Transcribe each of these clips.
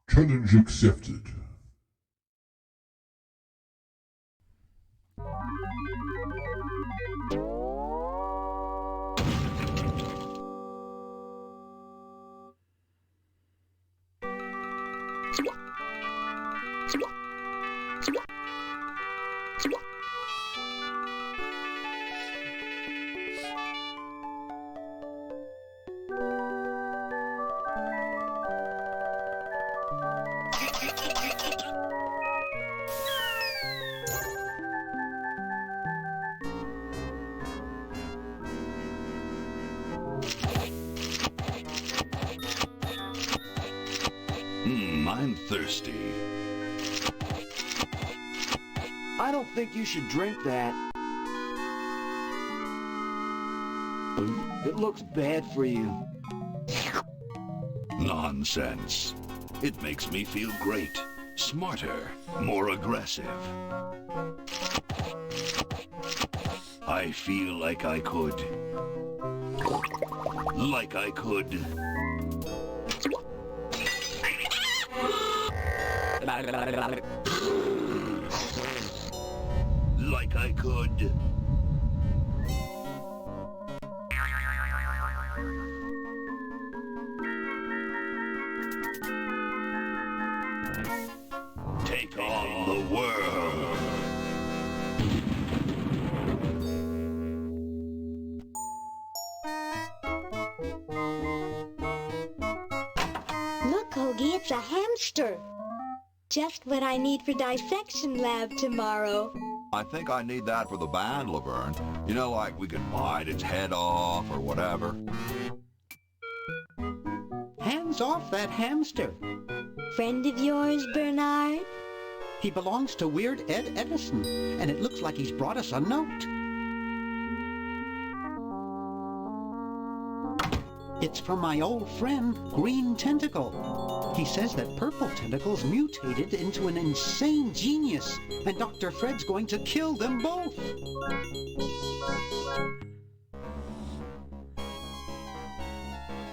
Challenge accepted. I'm thirsty. I don't think you should drink that. It looks bad for you. Nonsense. It makes me feel great. Smarter, more aggressive. I feel like I could. Like I could. Like I could. Take on the world. Look, Hoagie, it's a hamster. Just what I need for dissection lab tomorrow. I think I need that for the band, Laverne. You know, like we could bite its head off or whatever. Hands off that hamster. Friend of yours, Bernard? He belongs to Weird Ed Edison, and it looks like he's brought us a note. It's from my old friend, Green Tentacle. He says that Purple Tentacle's mutated into an insane genius, and Dr. Fred's going to kill them both.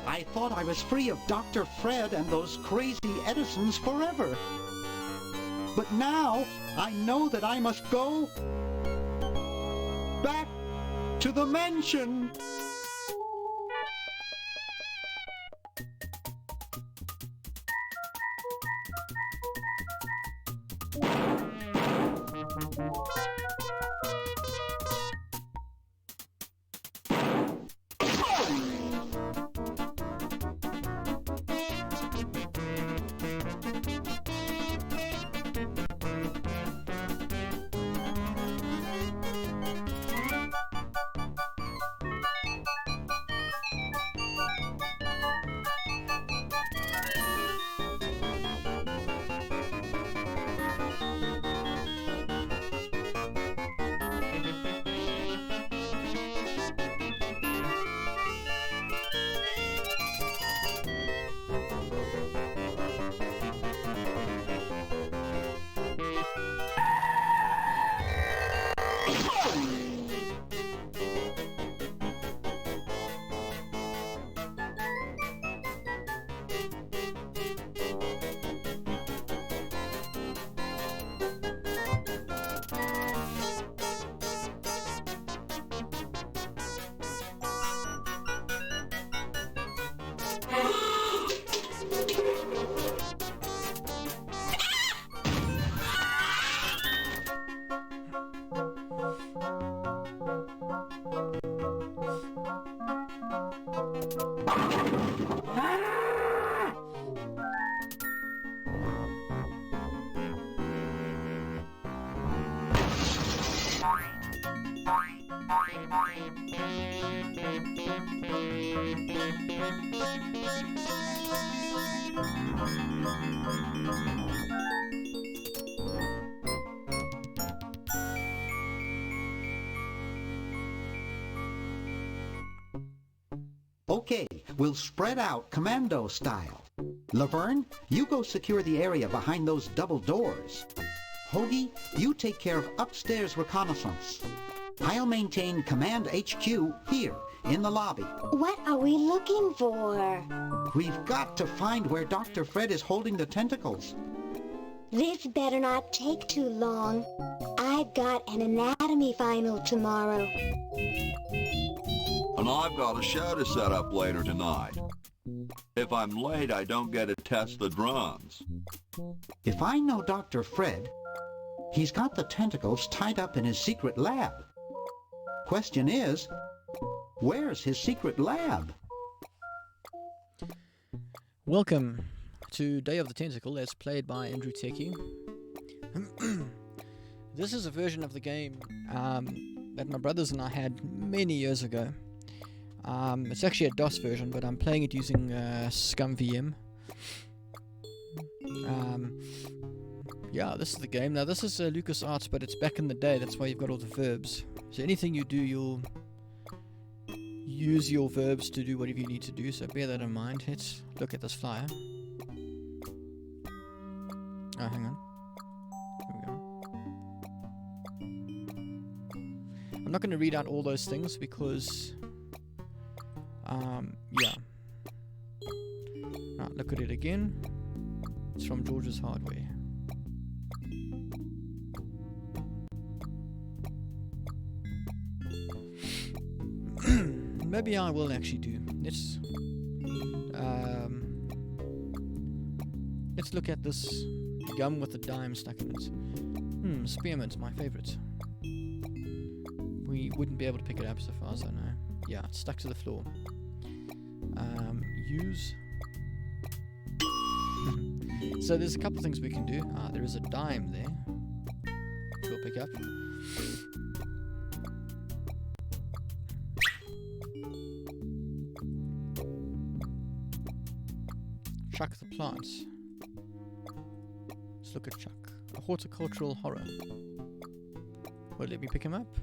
I thought I was free of Dr. Fred and those crazy Edisons forever. But now, I know that I must go back to the mansion. Okay, we'll spread out commando style. Laverne, you go secure the area behind those double doors. Hoagie, you take care of upstairs reconnaissance. I'll maintain Command HQ here in the lobby. What are we looking for? We've got to find where Dr. Fred is holding the tentacles. This better not take too long. I've got an anatomy final tomorrow. And I've got a show to set up later tonight. If I'm late, I don't get to test the drums. If I know Dr. Fred, he's got the tentacles tied up in his secret lab. Question is, where's his secret lab? Welcome to Day of the Tentacle, as played by Andrew Techie. This is a version of the game that my brothers and I had many years ago. It's actually a DOS version, but I'm playing it using ScumVM. Yeah, this is the game. Now, this is LucasArts, but it's back in the day. That's why you've got all the verbs. So anything you do, you'll use your verbs to do whatever you need to do, so bear that in mind. Let's look at this flyer. Oh, hang on. Here we go. I'm not going to read out all those things because... yeah. Right, look at it again. It's from George's Hardware. Maybe I will actually do. Let's look at this gum with the dime stuck in it. Spearmint's my favorite. We wouldn't be able to pick it up so far as I know. Yeah, it's stuck to the floor. Use. So there's a couple things we can do. There is a dime there, which we'll pick up. Chuck the plants. Let's look at Chuck. A horticultural horror. Will it let me pick him up?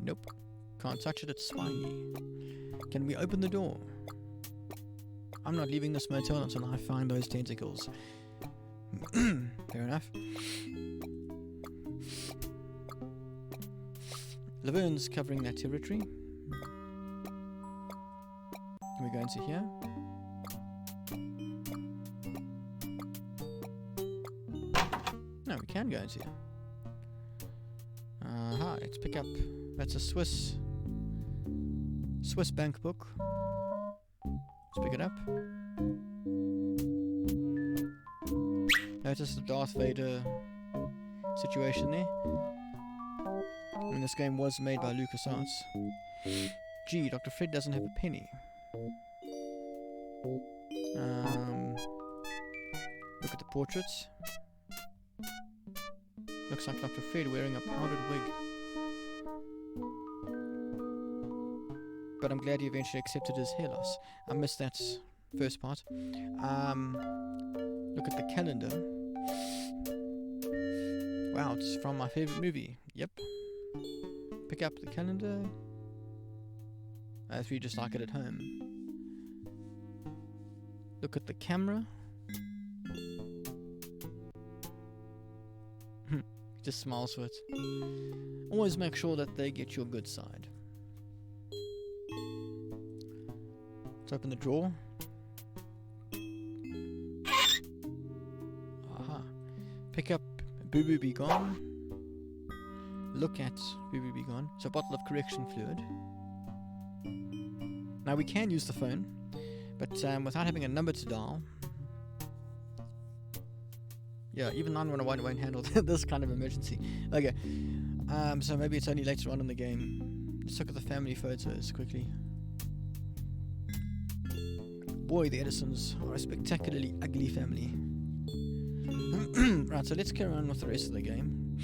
Nope. Can't touch it, it's spiny. Can we open the door? I'm not leaving this motel until I find those tentacles. Fair enough. Laverne's covering that territory. Can we go into here? No, we can go into here. Let's pick up... That's a Swiss bank book. Let's pick it up. Notice the Darth Vader situation there. And this game was made by LucasArts. Gee, Dr. Fred doesn't have a penny. Look at the portraits. Looks like Dr. Fred wearing a powdered wig. But I'm glad he eventually accepted his hair loss. I missed that first part. Look at the calendar. Wow, it's from my favorite movie. Yep. Pick up the calendar. If you just like it at home. Look at the camera. Just smiles for it. Always make sure that they get your good side. Let's open the drawer. Aha. Pick up Boo Boo Be Gone. Look at Boo Boo Be Gone. It's a bottle of correction fluid. Now we can use the phone, but without having a number to dial. Yeah, even 911 won't handle this kind of emergency. Okay, so maybe it's only later on in the game. Let's look at the family photos quickly. Boy, the Edisons are a spectacularly ugly family. Right, so let's carry on with the rest of the game.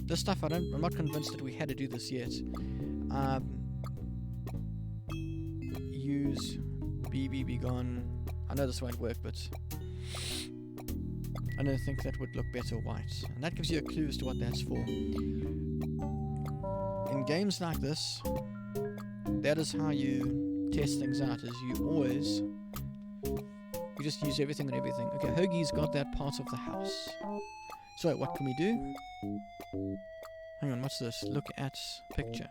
This stuff, I'm not convinced that we had to do this yet. Use BB Be Gone. I know this won't work, but I don't think that would look better white. And that gives you a clue as to what that's for. In games like this, that is how you test things out, is you just use everything and everything. Okay, Hoagie's got that part of the house. So, what can we do? Hang on, what's this? Look at picture.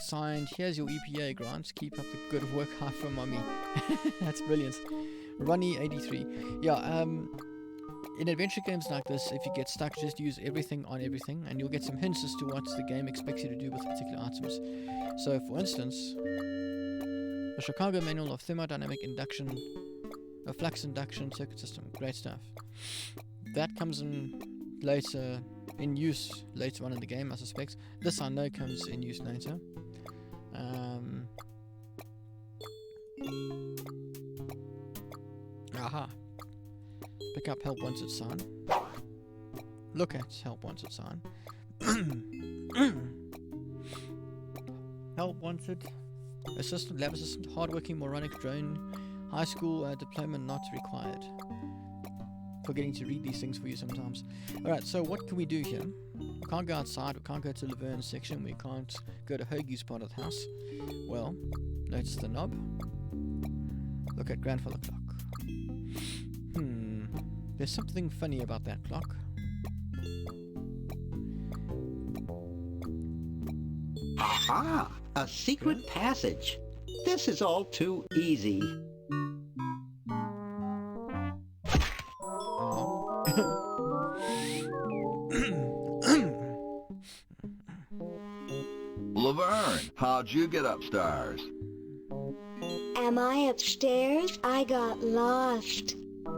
signed, "Here's your EPA grant. Keep up the good work, half from mommy." That's brilliant. Ronnie83. Yeah, in adventure games like this, if you get stuck, just use everything on everything, and you'll get some hints as to what the game expects you to do with particular items. So, for instance, the Chicago Manual of Thermodynamic Induction, a Flux Induction Circuit System. Great stuff. That comes in later, in use later on in the game, I suspect. This I know comes in use later. Aha. Pick up help wanted sign. Look at help wanted sign. Help wanted. Assistant, lab assistant, hardworking, moronic drone. High school diploma not required. Forgetting to read these things for you sometimes. Alright, so what can we do here? We can't go outside, we can't go to Laverne's section, we can't go to Hoagie's part of the house. Well, notice the knob. Look at grandfather clock. There's something funny about that clock. Aha! A secret passage. This is all too easy. Laverne, how'd you get upstairs? Am I upstairs? I got lost.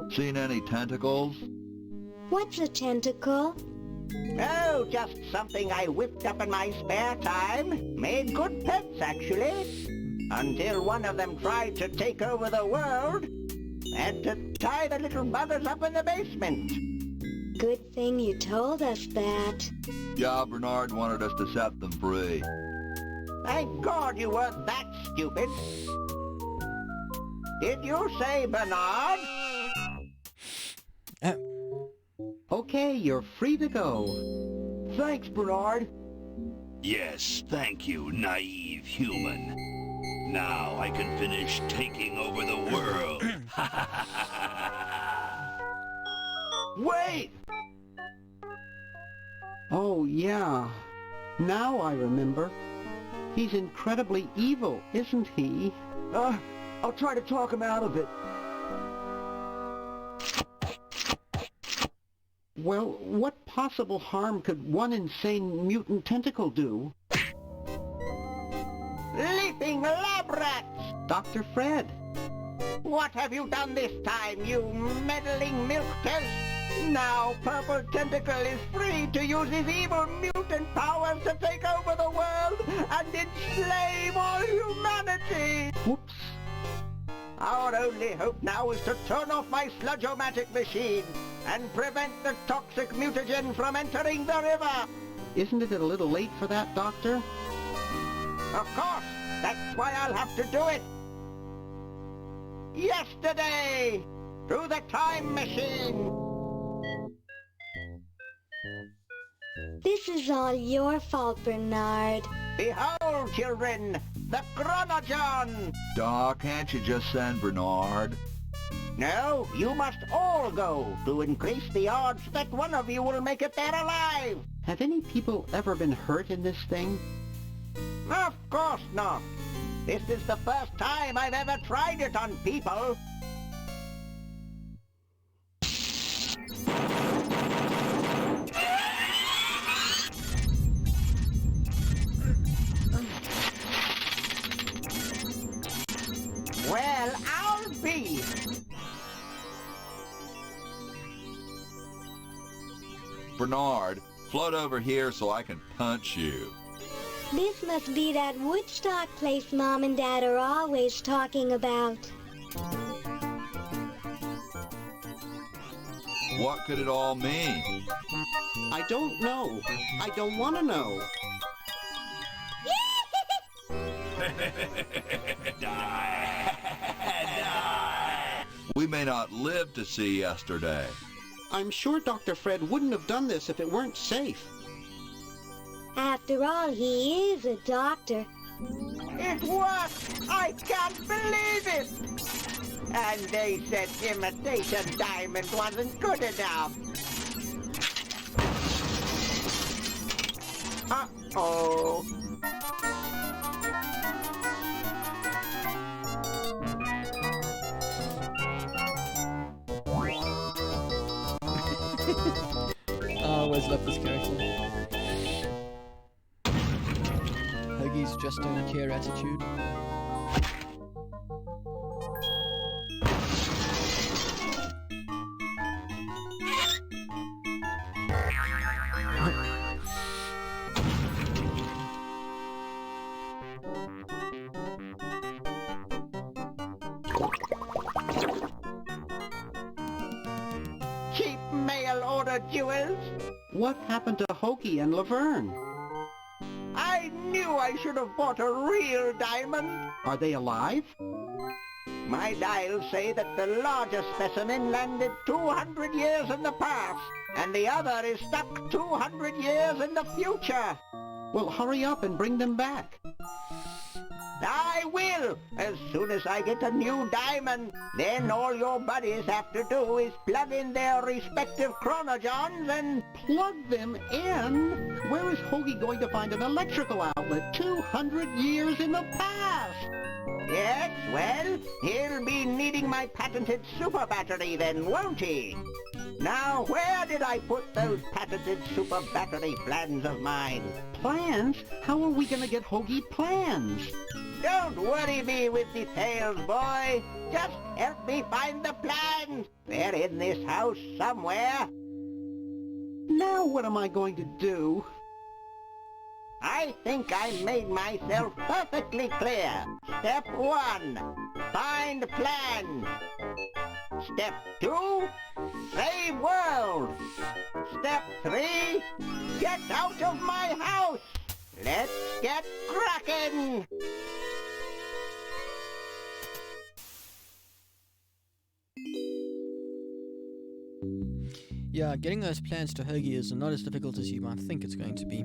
Seen any tentacles? What's a tentacle? Oh, just something I whipped up in my spare time. Made good pets, actually. Until one of them tried to take over the world. Had to tie the little buggers up in the basement. Good thing you told us that. Yeah, Bernard wanted us to set them free. Thank God you weren't that stupid. Did you say Bernard? Okay, you're free to go. Thanks, Bernard. Yes, thank you, naive human. Now I can finish taking over the world. Wait! Oh, yeah. Now I remember. He's incredibly evil, isn't he? I'll try to talk him out of it. Well, what possible harm could one insane mutant tentacle do? Leaping lab rats! Dr. Fred. What have you done this time, you meddling milk toast? Now Purple Tentacle is free to use his evil mutant powers to take over the world and enslave all humanity! Whoops. Our only hope now is to turn off my sludge-o-matic machine and prevent the toxic mutagen from entering the river. Isn't it a little late for that, Doctor? Of course, that's why I'll have to do it. Yesterday, through the time machine. This is all your fault, Bernard. Behold, children, the Chronogen! Doc, can't you just send Bernard? No, you must all go to increase the odds that one of you will make it there alive. Have any people ever been hurt in this thing? Of course not. This is the first time I've ever tried it on people. Well, I'll be. Bernard, float over here so I can punch you. This must be that Woodstock place Mom and Dad are always talking about. What could it all mean? I don't know. I don't want to know. We may not live to see yesterday. I'm sure Dr. Fred wouldn't have done this if it weren't safe. After all, he is a doctor. It worked! I can't believe it! And they said imitation diamond wasn't good enough. Uh-oh. I always love this character. Hoagie's just don't care attitude. Cheap mail order jewels. What happened to Hoagie and Laverne? I knew I should have bought a real diamond. Are they alive? My dials say that the larger specimen landed 200 years in the past, and the other is stuck 200 years in the future. Well, hurry up and bring them back. I will, as soon as I get a new diamond. Then all your buddies have to do is plug in their respective chronogens and... Plug them in? Where is Hoagie going to find an electrical outlet 200 years in the past? Yes, well, he'll be needing my patented super battery then, won't he? Now, where did I put those patented super battery plans of mine? Plans? How are we going to get Hoagie plans? Don't worry me with details, boy. Just help me find the plans. They're in this house somewhere. Now what am I going to do? I think I made myself perfectly clear. Step 1, find plans. Step 2, save world. Step 3, get out of my house. Let's get cracking. Yeah, getting those plans to Hoagie is not as difficult as you might think it's going to be.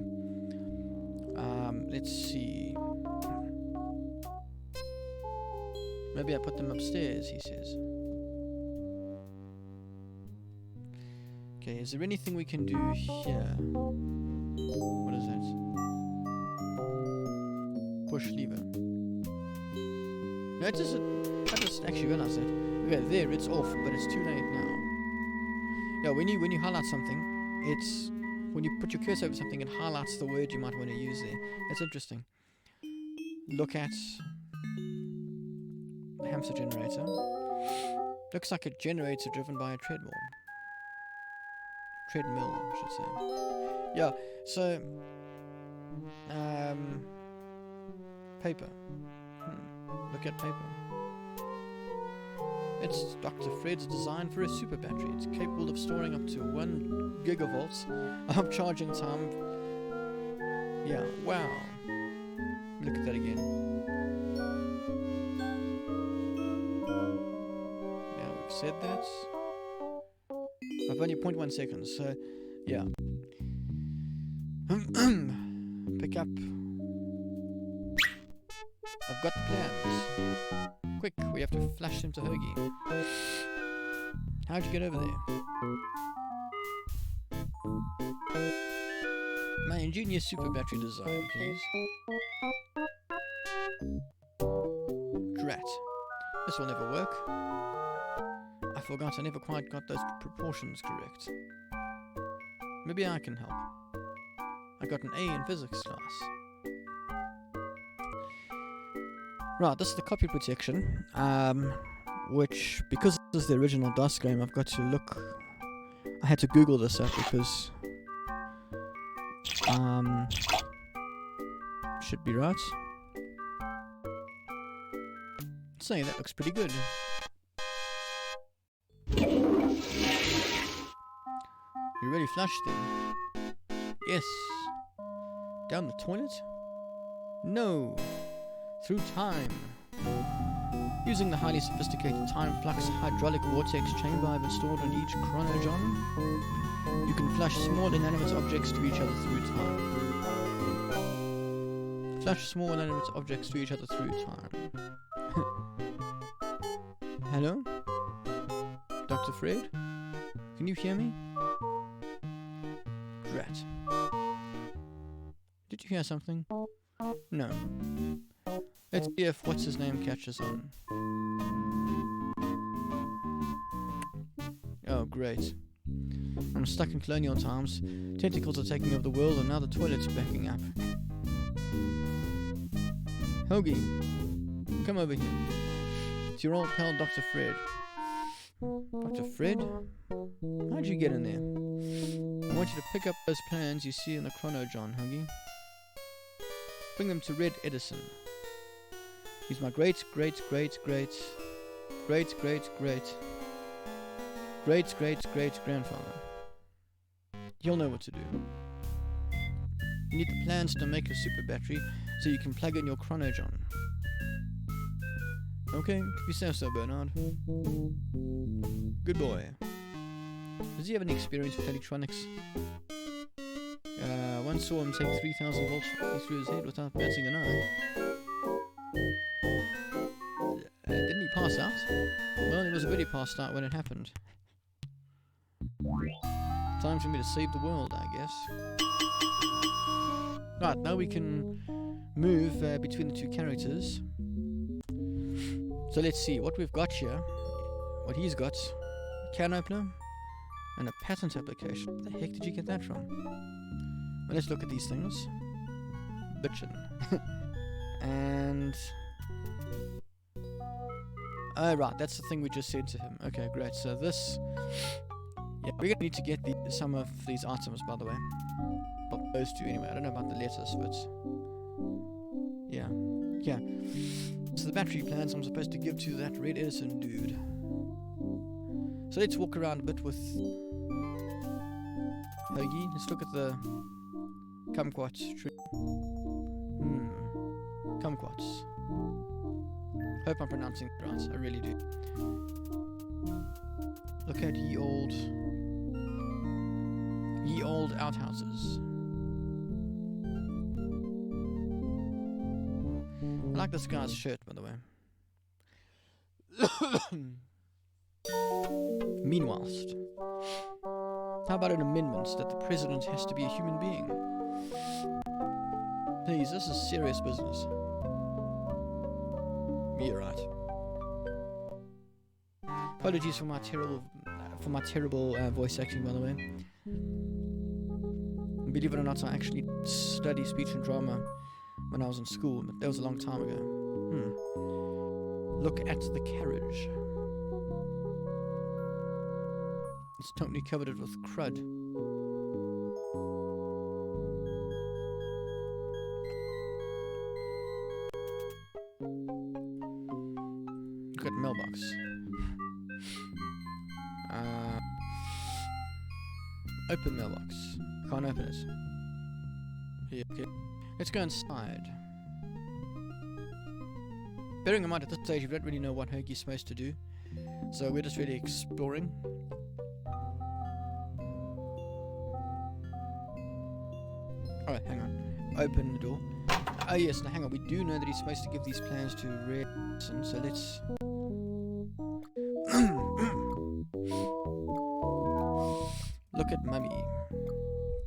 Let's see. Maybe I put them upstairs, he says. Okay, is there anything we can do here? What is that? Push lever. No, I just actually realized it. Okay, there, it's off, but it's too late now. Yeah, when you highlight something, it's when you put your cursor over something, it highlights the word you might want to use there. It's interesting. Look at the hamster generator. Looks like a generator driven by a treadmill. Treadmill, I should say. Yeah, so paper. Look at paper. It's Dr. Fred's design for a super battery. It's capable of storing up to 1 gigavolts of charging time. Yeah, wow. Look at that again. Yeah, we've said that. I've only 0.1 seconds, so yeah. Pick up. I've got the plans. Quick, we have to flash them to Hoagie. How'd you get over there? My ingenious super battery design, please. Drat. This will never work. I forgot I never quite got those proportions correct. Maybe I can help. I got an A in physics class. Right, this is the copy protection, which, because this is the original DOS game, I've got to look... I had to Google this up because... should be right. Saying that looks pretty good. You ready flushed then? Yes. Down the toilet? No. Through time. Using the highly sophisticated time flux hydraulic vortex chamber I've installed on each chronogon, you can flush small inanimate objects to each other through time. Flush small inanimate objects to each other through time. Hello? Dr. Fred? Can you hear me? Drat. Did you hear something? No. Let's see if what's-his-name catches on. Oh, great. I'm stuck in colonial times. Tentacles are taking over the world, and now the toilet's backing up. Hoagie, come over here. It's your old pal, Dr. Fred. Dr. Fred? How'd you get in there? I want you to pick up those plans you see in the Chrono-John, Hoagie. Bring them to Red Edison. He's my great-great-great-great-great-great-great-great-great-grandfather. He'll know what to do. You need the plans to make a super battery so you can plug in your Chrono-John. Okay, if you say so, Bernard. Good boy. Does he have any experience with electronics? Once saw him take 3,000 volts through his head without batting an eye. Didn't he pass out? Well, he was already passed out when it happened. Time for me to save the world, I guess. Right, now we can move between the two characters. So let's see what we've got here. What he's got. A can opener and a patent application. Where the heck did you get that from? Well, let's look at these things. Bitchin'. And... oh, right, that's the thing we just said to him. Okay, great. So this... yeah, we're going to need to get some of these items, by the way. Well, those two anyway. I don't know about the letters, but... yeah. Yeah. So the battery plans I'm supposed to give to that Red Edison dude. So let's walk around a bit with... Hoagie. Let's look at the... kumquat tree. Kumquats. Hope I'm pronouncing it right. I really do. Look at ye old outhouses. I like this guy's shirt, by the way. Meanwhile, how about an amendment that the president has to be a human being? Please, this is serious business. You're right. Apologies for my terrible voice acting, by the way. Believe it or not, I actually studied speech and drama when I was in school, but that was a long time ago. Look at the carriage. It's totally covered it with crud. Look at mailbox. Open mailbox. Can't open it. Yeah, okay. Let's go inside. Bearing in mind at this stage we don't really know what Hoagie's supposed to do, so we're just really exploring. Alright, hang on. Open the door. Oh yes, now hang on, we do know that he's supposed to give these plans to Red Edison, so let's... look at Mummy.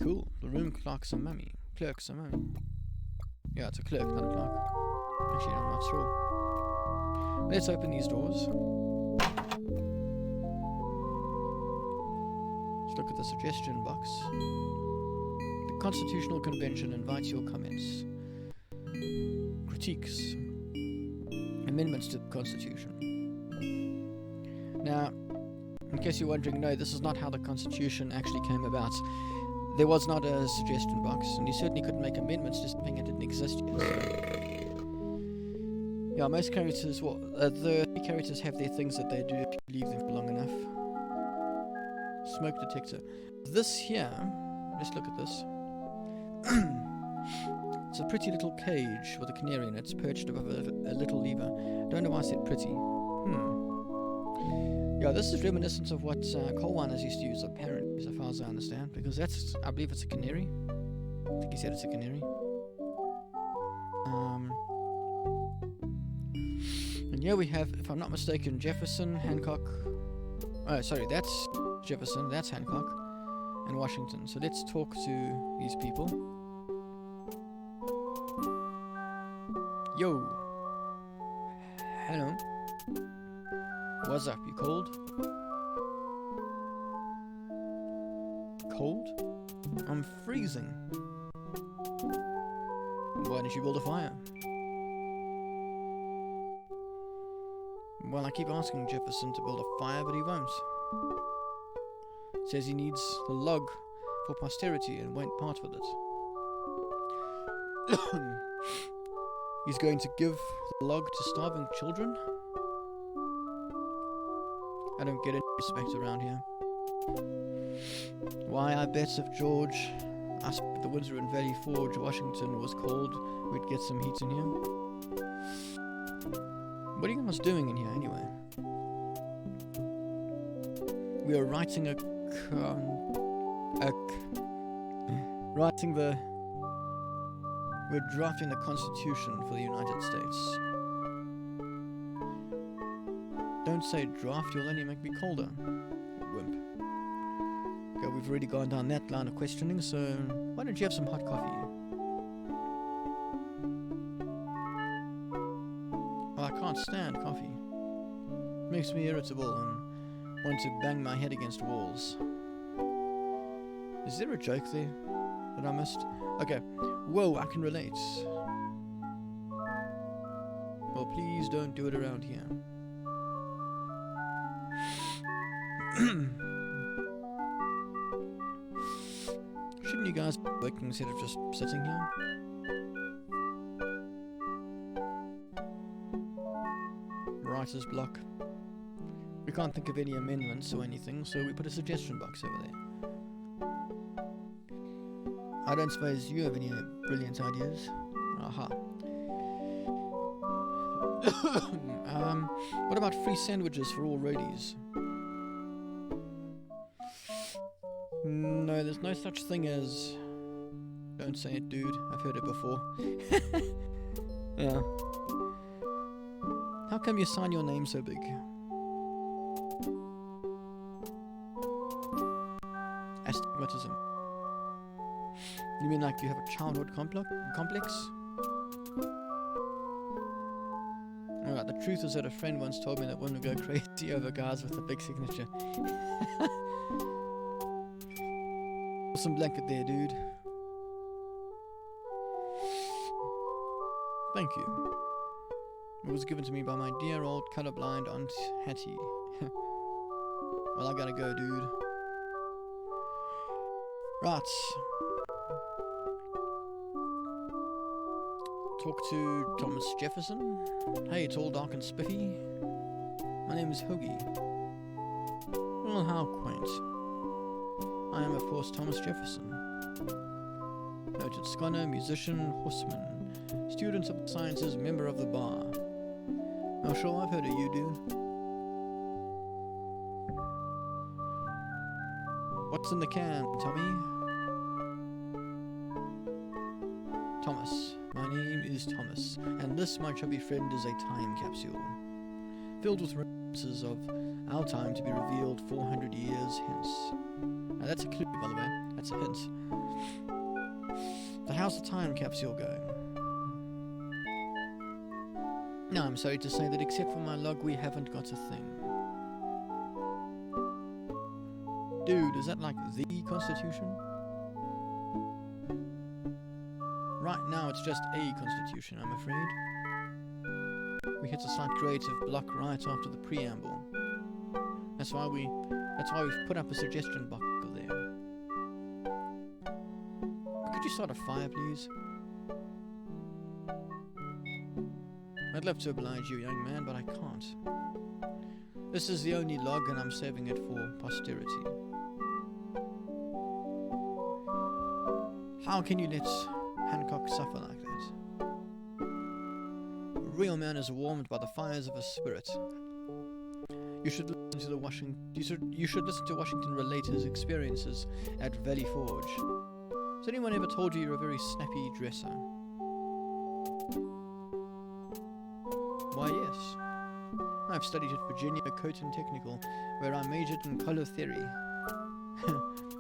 Cool, the room clerk's a mummy. Clerk's a mummy. Yeah, it's a clerk, not a clerk. Actually, I'm not sure. Let's open these doors. Let's look at the suggestion box. The Constitutional Convention invites your comments. Critiques. Amendments to the Constitution. Now, in case you're wondering, no, this is not how the Constitution actually came about. There was not a suggestion box, and you certainly couldn't make amendments to something that didn't exist yet. Yeah, most characters, the characters have their things that they do if you leave them for long enough. Smoke detector. This here, let's look at this. It's a pretty little cage with a canary in it. It's perched above a little lever. Don't know why I said pretty. Yeah, this is reminiscent of what coal miners used to use, apparently, so far as I understand, because that's, I believe it's a canary. I think he said it's a canary. And here we have, if I'm not mistaken, Jefferson, Hancock. Oh, sorry, that's Jefferson, that's Hancock, and Washington. So let's talk to these people. Yo. Hello. What's up, you cold? cold? I'm freezing. Why didn't you build a fire? Well, I keep asking Jefferson to build a fire, but he won't. Says he needs the log for posterity and won't part with it. He's going to give the log to starving children? I don't get any respect around here. Why, I bet if George asked the Windsor and Valley Forge, Washington, was cold, we'd get some heat in here. What are you guys doing in here, anyway? We are writing we're drafting the Constitution for the United States. Don't say draft, you'll only make me colder. Wimp. Okay, we've already gone down that line of questioning, so why don't you have some hot coffee? Oh, I can't stand coffee. It makes me irritable and want to bang my head against walls. Is there a joke there that I missed? Okay. Whoa, I can relate. Well, please don't do it around here. Shouldn't you guys be working instead of just sitting here? Writer's block. We can't think of any amendments or anything, so we put a suggestion box over there. I don't suppose you have any brilliant ideas? Aha. What about free sandwiches for all roadies? No, there's no such thing as... Don't say it, dude. I've heard it before. Yeah. How come you sign your name so big? Astigmatism. You mean like you have a childhood complex? Alright, the truth is that a friend once told me that women go crazy over guys with a big signature. Some blanket there, dude. Thank you. It was given to me by my dear old colorblind Aunt Hattie. Well, I gotta go, dude. Right. Talk to Thomas Jefferson. Hey, it's all dark and spiffy. My name is Hoagie. Well, how quaint. I am, of course, Thomas Jefferson. Noted scholar, musician, horseman, student of the sciences, member of the bar. Oh, sure, I've heard of you, dude. What's in the can, Tommy? Thomas. My name is Thomas, and this, my chubby friend, is a time capsule, filled with remembrances of our time to be revealed 400 years hence. Now that's a clue, by the way. That's a hint. So how's the time capsule going? Now, I'm sorry to say that except for my log, we haven't got a thing. Dude, is that like the Constitution? Right now, it's just a Constitution, I'm afraid. We hit a slight creative block right after the preamble. That's why we've put up a suggestion box there. Could you start a fire, please? I'd love to oblige you, young man, but I can't. This is the only log, and I'm saving it for posterity. How can you let Hancock suffer like that? A real man is warmed by the fires of a spirit. You should listen to Washington relate his experiences at Valley Forge. Has anyone ever told you you're a very snappy dresser? Why, yes. I've studied at Virginia Coton Technical, where I majored in color theory.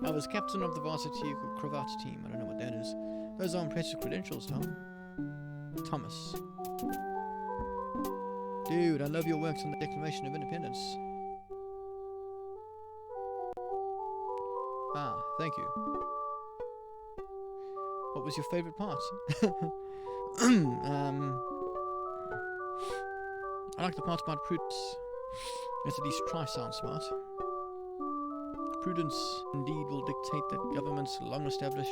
I was captain of the varsity cravat team. I don't know what that is. Those are impressive credentials, Tom. Thomas. Dude, I love your works on the Declaration of Independence. Ah, Thank you. What was your favorite part? I like the part about prudence. Let's at least try sound smart. Prudence indeed will dictate that governments long established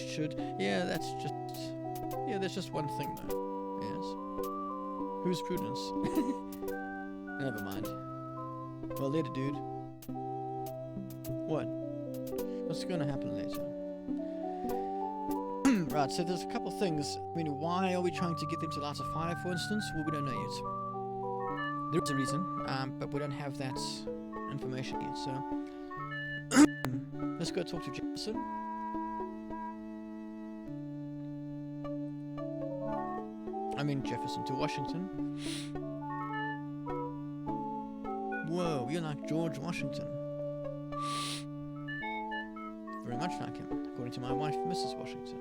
should. Yeah, that's just one thing though. Yes. Who's Prudence? Never mind. Well, later, dude. What? What's gonna happen later? Right, so there's a couple things. I mean, why are we trying to get them to light a fire, for instance? Well, we don't know yet. There is a reason, but we don't have that information yet, so... Let's go talk to Jefferson. To Washington. Whoa, you're like George Washington. Very much like him, according to my wife, Mrs. Washington.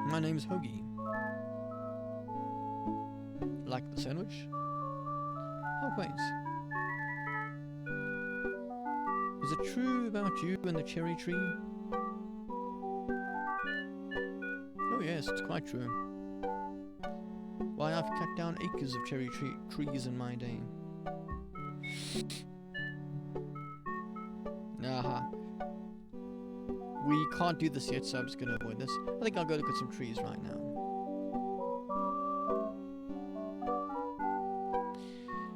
My name's Hoagie. Like the sandwich? Oh, wait. Is it true about you and the cherry tree? Oh yes, it's quite true. Why, I've cut down acres of cherry trees in my day. Aha. We can't do this yet, so I'm just gonna avoid this. I think I'll go look at some trees right now.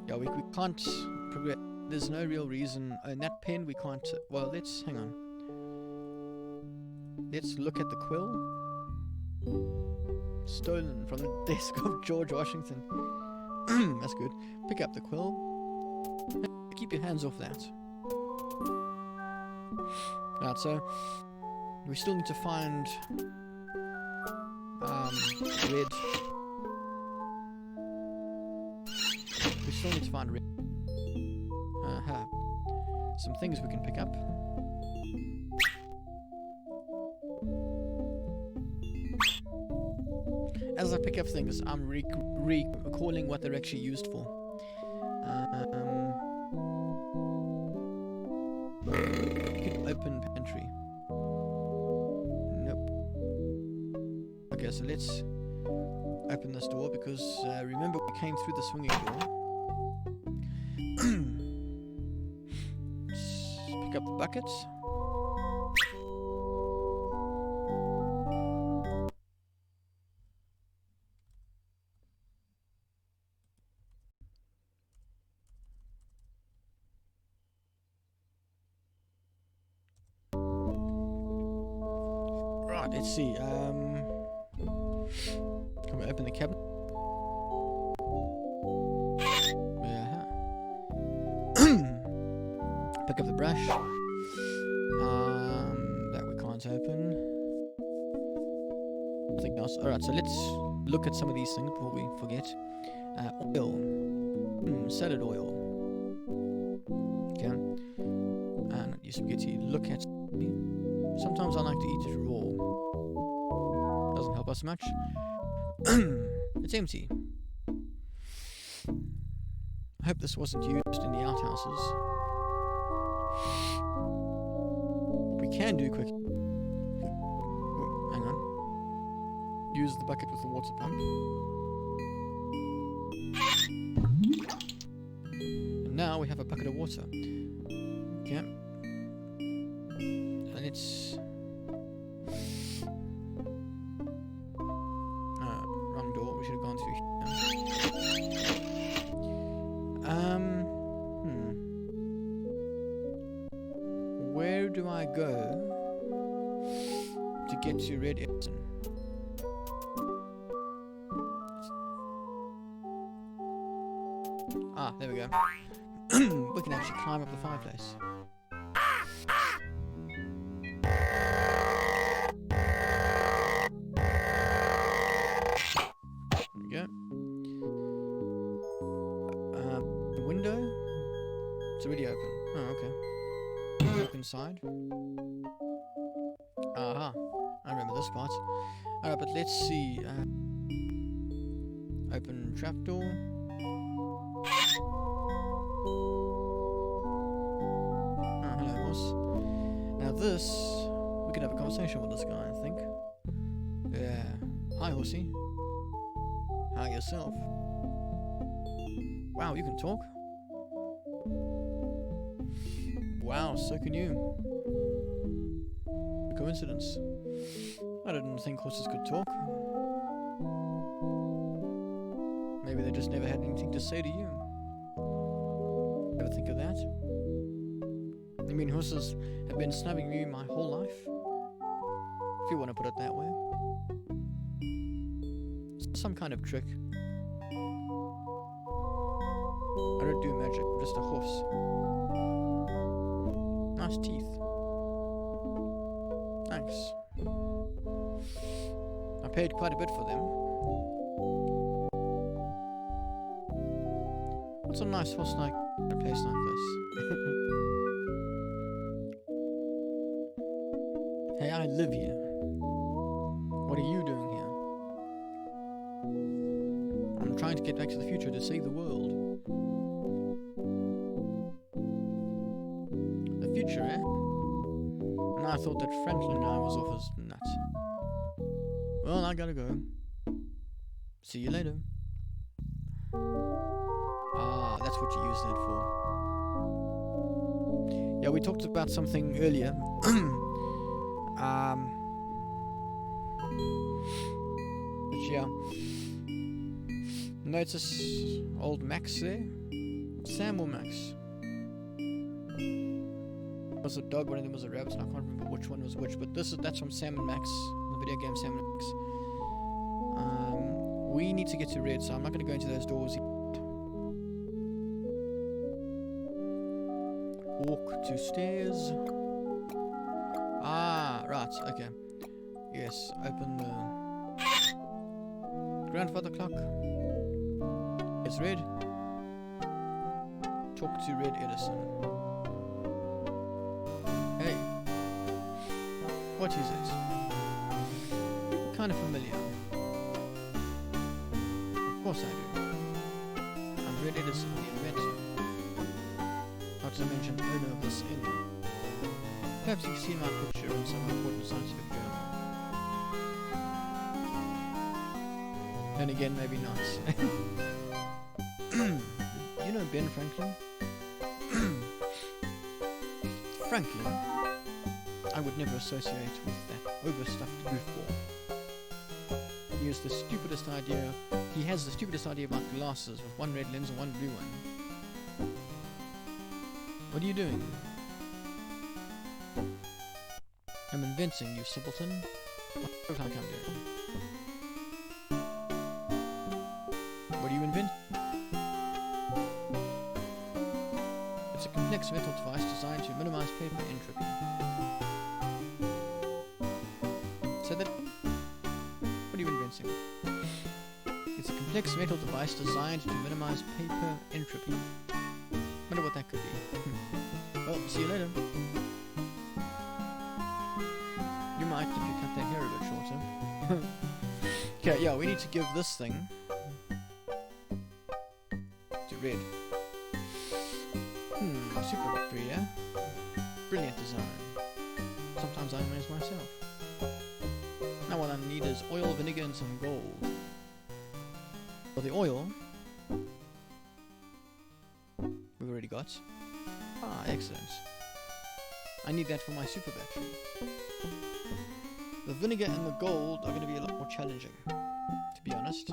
Yeah, we can't progress. There's no real reason. In that pen, we can't. Well, let's hang on. Let's look at the quill. Stolen from the desk of George Washington. That's good. Pick up the quill. Keep your hands off that. Right, so we still need to find red. We still need to find red. Some things we can pick up. As I pick up things, I'm recalling what they're actually used for. Open pantry. Nope. Okay, so let's open this door because remember we came through the swinging door. Let's pick up the buckets. Right, let's see. Can we open the cabinet? Yeah. Pick up the brush. That we can't open. Nothing else. Alright, so let's look at some of these things before we forget. Oil. Salad oil. Okay. And you spaghetti. Look at. Sometimes I like to eat it raw. Doesn't help us much. It's empty. I hope this wasn't used in the outhouses. What we can do quickly. Hang on. Use the bucket with the water pump. And now we have a bucket of water. Okay. And it's wrong door. We should have gone through here. Where do I go to get to Red Edison? Ah, there we go. We can actually climb up the fireplace. It's already open. Oh, okay. Look inside. Aha. I remember this part. Alright, but let's see. Open trapdoor. this, we can have a conversation with this guy, I think. Yeah. Hi, horsey. How yourself? Wow, you can talk? Wow, so can you. A coincidence. I didn't think horses could talk. Maybe they just never had anything to say to you. Ever think of that? You mean horses have been snubbing you my whole life? If you want to put it that way. Some kind of trick. I don't do magic, I'm just a horse. Nice teeth. Thanks. I paid quite a bit for them. What's a nice horse like in a place like this? Hey, I live here. What are you doing here? I'm trying to get back to the future to save the world. The future, eh? And I thought that Franklin and I was off his nuts. Well, I gotta go. See you later. Ah, that's what you use that for. Yeah, we talked about something earlier. But yeah. Notice old Max there? Sam or Max? One was a dog, one of them was a rabbit, and I can't remember which one was which, but that's from Sam and Max, the video game Sam and Max. We need to get to Red, so I'm not going to go into those doors yet. Walk to stairs. Ah, right, okay. Yes, open the grandfather clock. It's red. Talk to Red Edison. Hey. What is it? Kind of familiar. Of course I do. I'm Red Edison, the inventor. Not to mention owner of this inn. Perhaps you've seen my picture in some important scientific journal. Then again, maybe not. You know Ben Franklin? Franklin? I would never associate with that overstuffed goofball. He has the stupidest idea about glasses with one red lens and one blue one. What are you doing? I'm inventing, you simpleton. What do you think I'm doing? What do you invent? It's a complex metal device designed to minimize paper entropy. So that... What are you inventing? It's a complex metal device designed to minimize paper entropy. Wonder what that could be. Well, see you later. You might if you cut that hair a bit shorter. Okay, yeah, we need to give this thing to Red. Super victory, yeah? Brilliant design. Sometimes I amaze myself. Now what I need is oil, vinegar, and some gold. For the oil, we've already got. Ah, excellent. I need that for my super battery. The vinegar and the gold are going to be a lot more challenging, to be honest.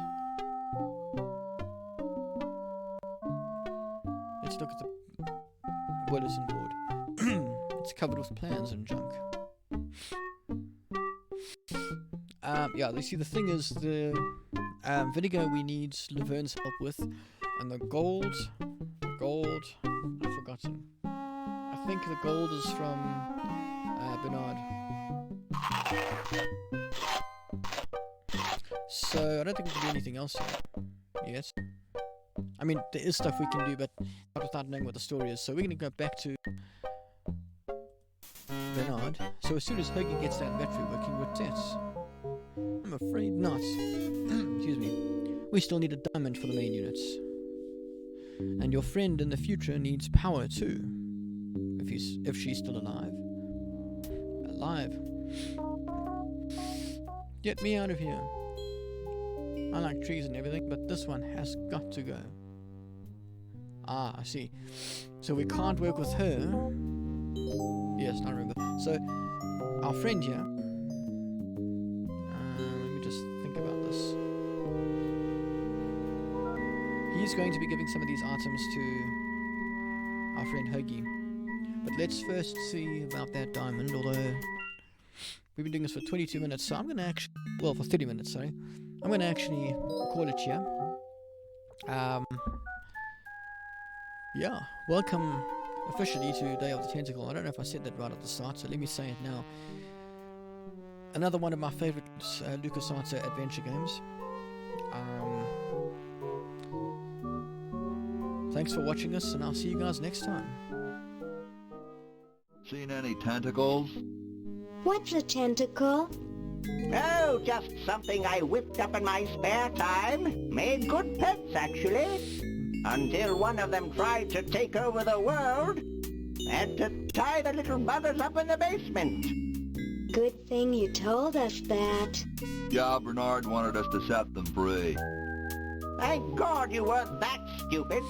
Let's look at the bulletin board. It's covered with plans and junk. Yeah, you see the thing is the vinegar we need Laverne's help with, and the gold, I've forgotten. I think the gold is from Bernard. So I don't think we can do anything else here. Yes. I mean, there is stuff we can do, but not without knowing what the story is. So we're going to go back to Bernard. So as soon as Hogan gets that battery working, we're set. I'm afraid not. Excuse me. We still need a diamond for the main units. And your friend in the future needs power too. If she's still alive. alive. Get me out of here. I like trees and everything, but this one has got to go. Ah, I see. So we can't work with her. Yes, I remember. So, our friend here. Let me just think about this. He's going to be giving some of these items to our friend Hoagie. But let's first see about that diamond, although we've been doing this for 22 minutes, so I'm going to actually... Well, for 30 minutes, sorry. I'm going to actually call it here. Yeah, welcome officially to Day of the Tentacle. I don't know if I said that right at the start, so let me say it now. Another one of my favorite LucasArts adventure games. Thanks for watching us, and I'll see you guys next time. Seen any tentacles? What's a tentacle? Oh, just something I whipped up in my spare time. Made good pets, actually. Until one of them tried to take over the world. Had to tie the little buggers up in the basement. Good thing you told us that. Yeah, Bernard wanted us to set them free. Thank God you weren't that stupid.